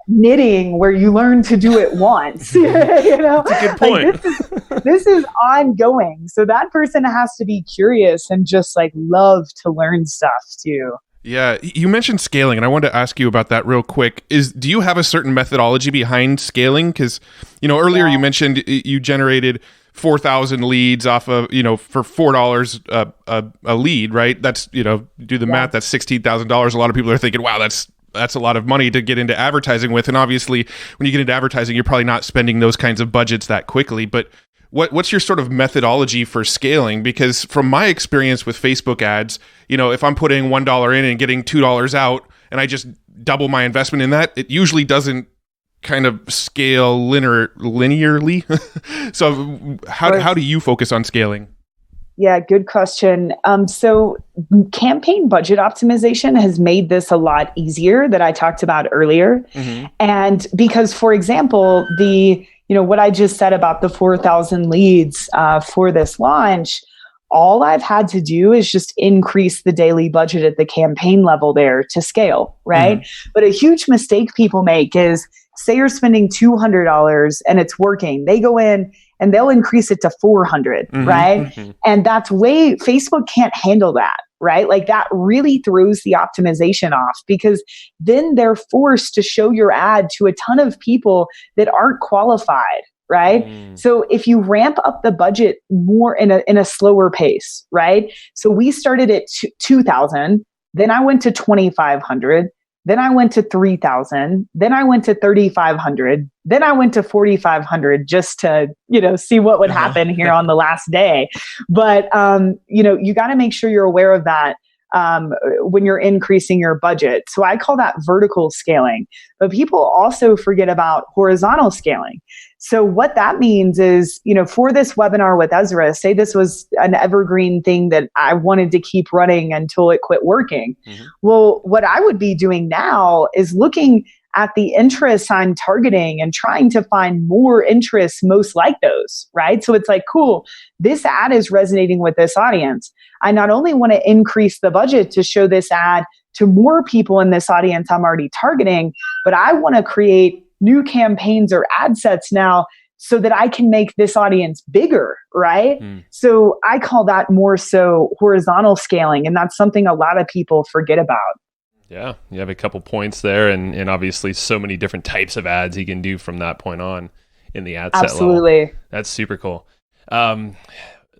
knitting where you learn to do it once. That's a good point. Like this is ongoing. So that person has to be curious and just like love to learn stuff too. Yeah, you mentioned scaling, and I wanted to ask you about that real quick. Do you have a certain methodology behind scaling? Because, earlier you mentioned you generated 4,000 leads off of, for $4 a lead, right? That's, do the math, that's $16,000. A lot of people are thinking, wow, that's a lot of money to get into advertising with. And obviously, when you get into advertising, you're probably not spending those kinds of budgets that quickly. But what's your sort of methodology for scaling? Because from my experience with Facebook ads, if I'm putting $1 in and getting $2 out, and I just double my investment in that, it usually doesn't kind of scale linearly. So how do you focus on scaling? Yeah, good question. So campaign budget optimization has made this a lot easier that I talked about earlier. And because, for example, what I just said about the 4,000 leads for this launch, all I've had to do is just increase the daily budget at the campaign level there to scale, right? But a huge mistake people make is, say you're spending $200 and it's working. They go in and they'll increase it to 400, right? And Facebook can't handle that, right? Like that really throws the optimization off, because then they're forced to show your ad to a ton of people that aren't qualified, right? So if you ramp up the budget more in a slower pace, right? So we started at 2,000, then I went to 2,500, then I went to 3,000, then I went to 3,500, then I went to 4,500 just to, see what would happen here on the last day. But, you got to make sure you're aware of that when you're increasing your budget. So I call that vertical scaling, but people also forget about horizontal scaling. So what that means is, for this webinar with Ezra, say this was an evergreen thing that I wanted to keep running until it quit working. Well, what I would be doing now is looking at the interests I'm targeting and trying to find more interests most like those, right? So it's like, cool, this ad is resonating with this audience. I not only want to increase the budget to show this ad to more people in this audience I'm already targeting, but I want to create new campaigns or ad sets now so that I can make this audience bigger, right? So I call that more so horizontal scaling. And that's something a lot of people forget about. Yeah, you have a couple points there, and obviously so many different types of ads you can do from that point on in the ad set level. Absolutely. That's super cool.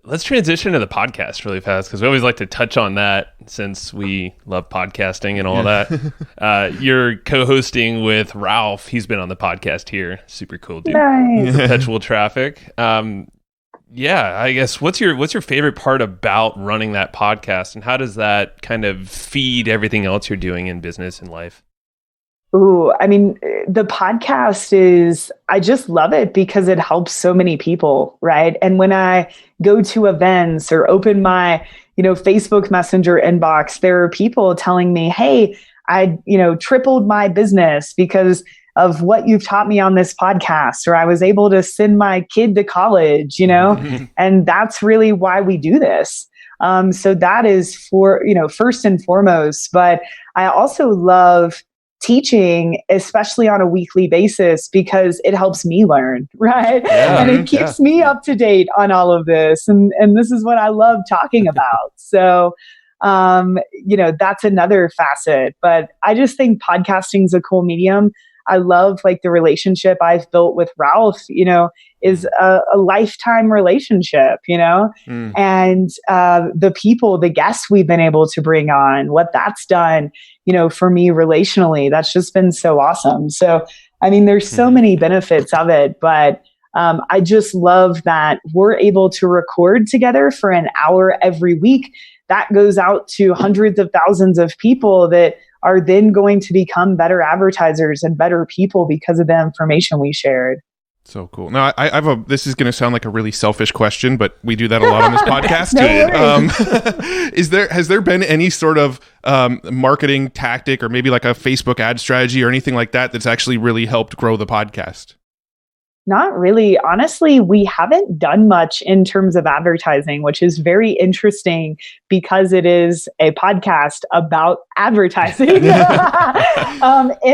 Let's transition to the podcast really fast, because we always like to touch on that since we love podcasting and all that. You're co-hosting with Ralph. He's been on the podcast here. Super cool dude. Nice. Perpetual Traffic. I guess what's your favorite part about running that podcast, and how does that kind of feed everything else you're doing in business and life? Ooh, I mean, the podcast is, I just love it because it helps so many people, right? And when I go to events or open my, Facebook Messenger inbox, there are people telling me, hey, I, tripled my business because of what you've taught me on this podcast, or I was able to send my kid to college, and that's really why we do this. So that is for, first and foremost, but I also love teaching, especially on a weekly basis, because it helps me learn, right? Yeah, and it keeps me up to date on all of this. And this is what I love talking about. So, that's another facet. But I just think podcasting is a cool medium. I love like the relationship I've built with Ralph, is a lifetime relationship, and the people, the guests we've been able to bring on, what that's done, for me relationally, that's just been so awesome. So, I mean, there's so many benefits of it, but I just love that we're able to record together for an hour every week. That goes out to hundreds of thousands of people that are then going to become better advertisers and better people because of the information we shared. So cool. Now, this is going to sound like a really selfish question, but we do that a lot on this podcast. Has there been any sort of marketing tactic or maybe like a Facebook ad strategy or anything like that that's actually really helped grow the podcast? Not really. Honestly, we haven't done much in terms of advertising, which is very interesting because it is a podcast about advertising. In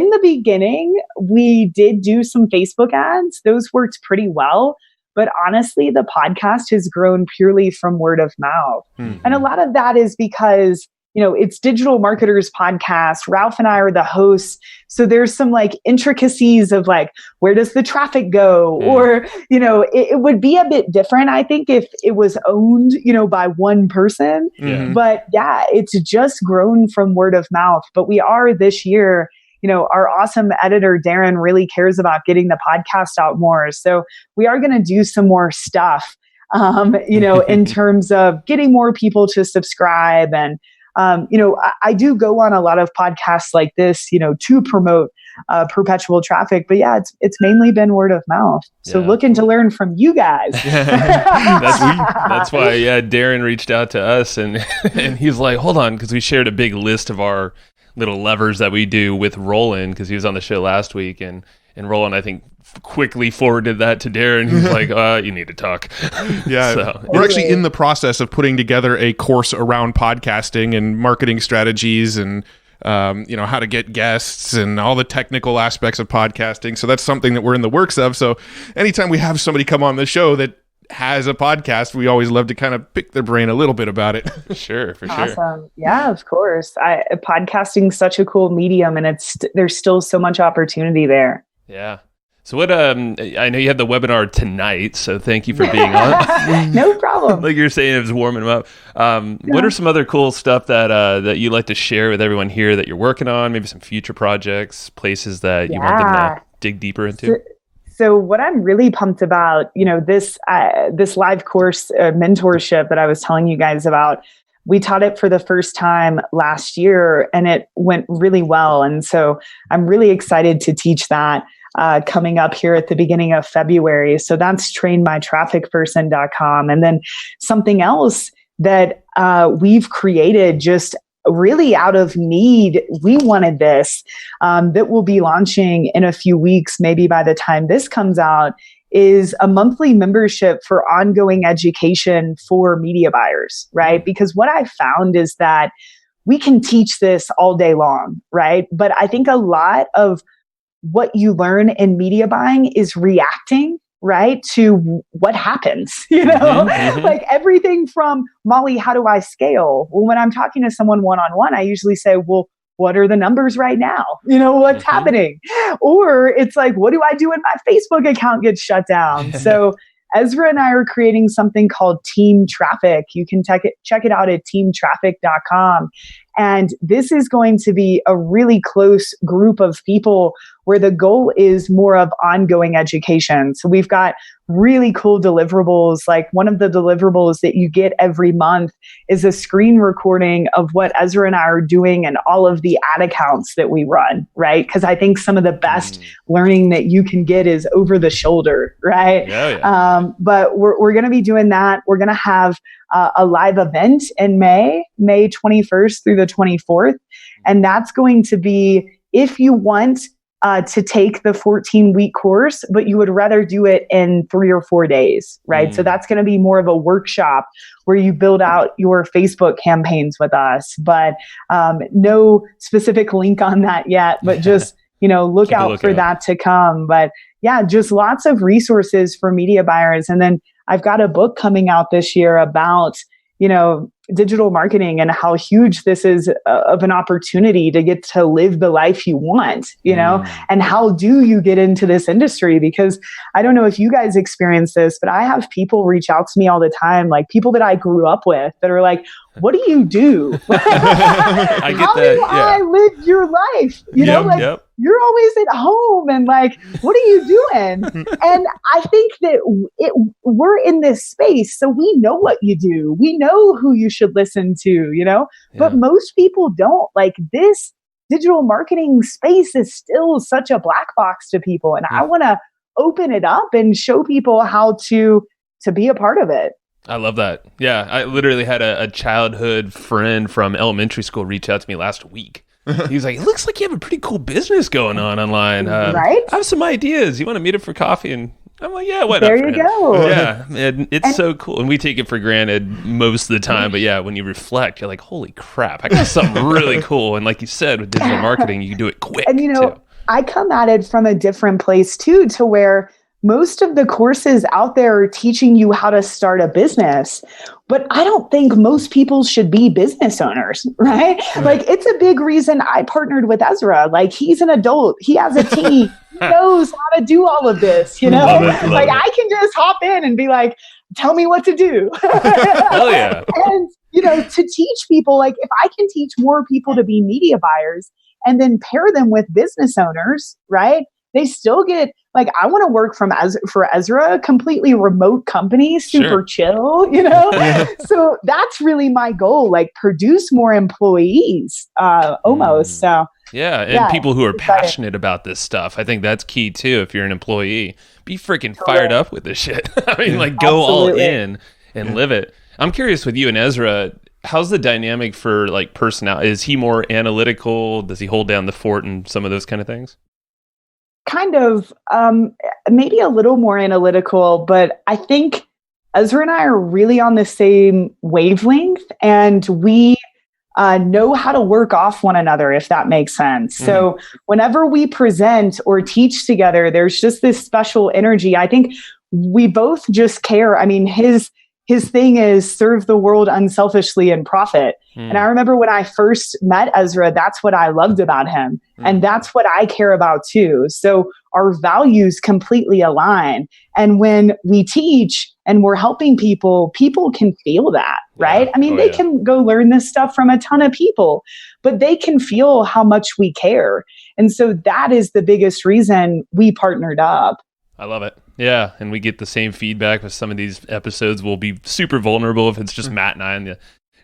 the beginning, we did do some Facebook ads. Those worked pretty well. But honestly, the podcast has grown purely from word of mouth. Mm-hmm. And a lot of that is because it's Digital Marketers Podcast. Ralph and I are the hosts. So there's some like intricacies of like, where does the traffic go? Mm. Or, it would be a bit different, I think, if it was owned, by one person. Mm-hmm. But yeah, it's just grown from word of mouth. But we are this year, our awesome editor, Darren, really cares about getting the podcast out more. So we are going to do some more stuff, in terms of getting more people to subscribe. And I do go on a lot of podcasts like this, to promote Perpetual Traffic, but yeah, it's mainly been word of mouth. So looking to learn from you guys. That's why, Darren reached out to us and he's like, hold on, because we shared a big list of our little levers that we do with Roland, because he was on the show last week, and Roland, I think, quickly forwarded that to Darren. He's like, you need to talk. Yeah. So, we're actually in the process of putting together a course around podcasting and marketing strategies and, how to get guests and all the technical aspects of podcasting. So that's something that we're in the works of. So anytime we have somebody come on the show that has a podcast, we always love to kind of pick their brain a little bit about it. Sure. Awesome. Yeah, of course. Podcasting is such a cool medium, and there's still so much opportunity there. Yeah. So what, I know you have the webinar tonight, so thank you for being on. No problem. Like you're saying, it was warming them up. What are some other cool stuff that you'd like to share with everyone here that you're working on? Maybe some future projects, places that you want them to dig deeper into? So what I'm really pumped about, this live course mentorship that I was telling you guys about, we taught it for the first time last year and it went really well. And so I'm really excited to teach that coming up here at the beginning of February. So that's trainmytrafficperson.com. And then something else that we've created just really out of need, we wanted this, that we'll be launching in a few weeks, maybe by the time this comes out, is a monthly membership for ongoing education for media buyers, right? Because what I found is that we can teach this all day long, right? But I think a lot of what you learn in media buying is reacting, right, to what happens, like everything from, Molly, how do I scale? Well, when I'm talking to someone one-on-one, I usually say, well, what are the numbers right now? What's happening? Or it's like, what do I do when my Facebook account gets shut down? So Ezra and I are creating something called Team Traffic. You can check it out at teamtraffic.com. And this is going to be a really close group of people where the goal is more of ongoing education. So we've got really cool deliverables. Like one of the deliverables that you get every month is a screen recording of what Ezra and I are doing and all of the ad accounts that we run, right? Because I think some of the best learning that you can get is over the shoulder, right? But we're going to be doing that. We're going to have a live event in May 21st through the 24th. And that's going to be, if you want to take the 14-week course, but you would rather do it in 3 or 4 days, right? So that's going to be more of a workshop where you build out your Facebook campaigns with us, but no specific link on that yet, but just, look out for that to come. But yeah, just lots of resources for media buyers. And then I've got a book coming out this year about, digital marketing and how huge this is of an opportunity to get to live the life you want, and how do you get into this industry? Because I don't know if you guys experience this, but I have people reach out to me all the time, like people that I grew up with that are like, what do you do? I get how that. do I live your life? You're always at home and like, what are you doing? And I think that we're in this space, so we know what you do. We know who you should listen to, but most people don't. Like this digital marketing space is still such a black box to people. And I want to open it up and show people how to be a part of it. I love that. Yeah, I literally had a childhood friend from elementary school reach out to me last week. He was like, it looks like you have a pretty cool business going on online. Right? I have some ideas. You want to meet up for coffee? And I'm like, yeah, why not? There you go. Yeah, and it's so cool. And we take it for granted most of the time. But yeah, when you reflect, you're like, holy crap, I got something really cool. And like you said, with digital marketing, you can do it quick. And too. I come at it from a different place too, to where most of the courses out there are teaching you how to start a business, but I don't think most people should be business owners, right? Like it's a big reason I partnered with Ezra. Like he's an adult, he has a team, he knows how to do all of this, Love it. I can just hop in and be like, tell me what to do. Hell yeah. And, to teach people, like if I can teach more people to be media buyers and then pair them with business owners, right? They still get, like, I want to work for Ezra, completely remote company, super chill, So that's really my goal, like produce more employees almost. So yeah, and people who are passionate about this stuff. I think that's key too. If you're an employee, be freaking fired up with this shit. I mean, like go all in and live it. I'm curious with you and Ezra, how's the dynamic for like personality? Is he more analytical? Does he hold down the fort and some of those kind of things? Kind of, maybe a little more analytical, but I think Ezra and I are really on the same wavelength, and we know how to work off one another, if that makes sense. So whenever we present or teach together, there's just this special energy. I think we both just care. I mean, his thing is serve the world unselfishly and profit. And I remember when I first met Ezra, that's what I loved about him. And that's what I care about too. So our values completely align. And when we teach and we're helping people, people can feel that, right? I mean, they can go learn this stuff from a ton of people, but they can feel how much we care. And so that is the biggest reason we partnered up. I love it. Yeah, and we get the same feedback with some of these episodes. We'll be super vulnerable if it's just Matt and I. And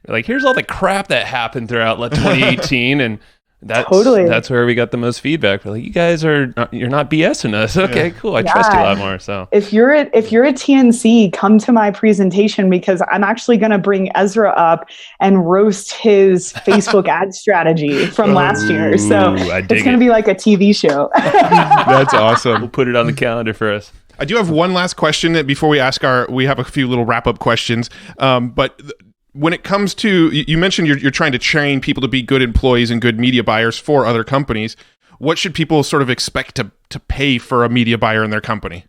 like, here's all the crap that happened throughout 2018, and that's where we got the most feedback. We're like, you guys you're not BSing us. Okay, cool. I trust you a lot more. So if you're a TNC, come to my presentation because I'm actually going to bring Ezra up and roast his Facebook ad strategy from last year. So it's going to be like a TV show. That's awesome. We'll put it on the calendar for us. I do have one last question that before we have a few little wrap up questions. But when it comes to, you mentioned you're trying to train people to be good employees and good media buyers for other companies. What should people sort of expect to pay for a media buyer in their company?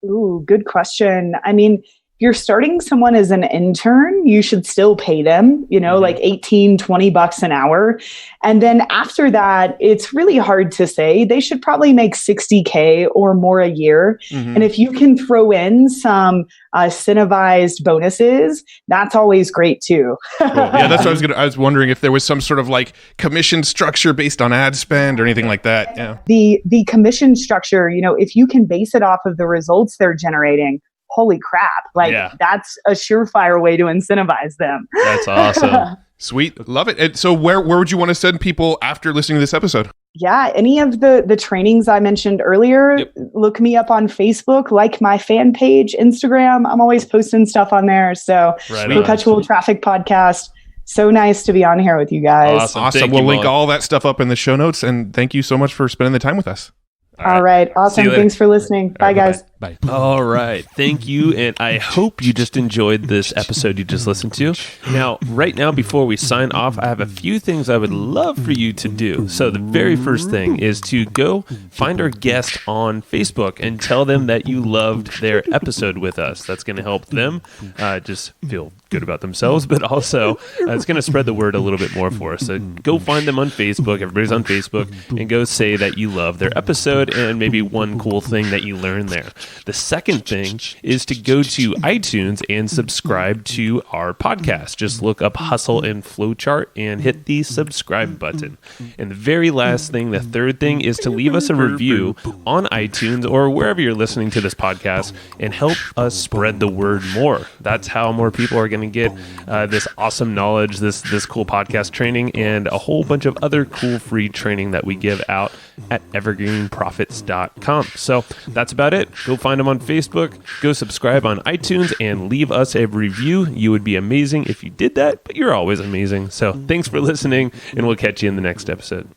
Ooh, good question. I mean, you're starting someone as an intern, you should still pay them, like 18, $20 an hour. And then after that, it's really hard to say. They should probably make $60K or more a year. And if you can throw in some incentivized bonuses, that's always great too. Cool. Yeah, that's what I was wondering if there was some sort of like commission structure based on ad spend or anything like that. Yeah. The commission structure, if you can base it off of the results they're generating, holy crap. That's a surefire way to incentivize them. That's awesome. Sweet. Love it. And so where would you want to send people after listening to this episode? Yeah, any of the trainings I mentioned earlier, look me up on Facebook, like my fan page, Instagram. I'm always posting stuff on there. So Perpetual Traffic Podcast. So nice to be on here with you guys. Awesome. We'll link all that stuff up in the show notes. And thank you so much for spending the time with us. All right. Awesome. Thanks for listening. Bye, guys. Bye. All right. Thank you. And I hope you just enjoyed this episode you just listened to. Now, right now, before we sign off, I have a few things I would love for you to do. So the very first thing is to go find our guest on Facebook and tell them that you loved their episode with us. That's going to help them just feel good about themselves, but also it's going to spread the word a little bit more for us. So go find them on Facebook. Everybody's on Facebook, and go say that you love their episode and maybe one cool thing that you learned there. The second thing is to go to iTunes and subscribe to our podcast. Just look up Hustle and Flowchart and hit the subscribe button. And the very last thing, the third thing, is to leave us a review on iTunes or wherever you're listening to this podcast and help us spread the word more. That's how more people are going to get this awesome knowledge, this cool podcast training, and a whole bunch of other cool free training that we give out at evergreenprofits.com. So that's about it. Go find them on Facebook, go subscribe on iTunes, and leave us a review. You would be amazing if you did that, but you're always amazing. So thanks for listening, and we'll catch you in the next episode.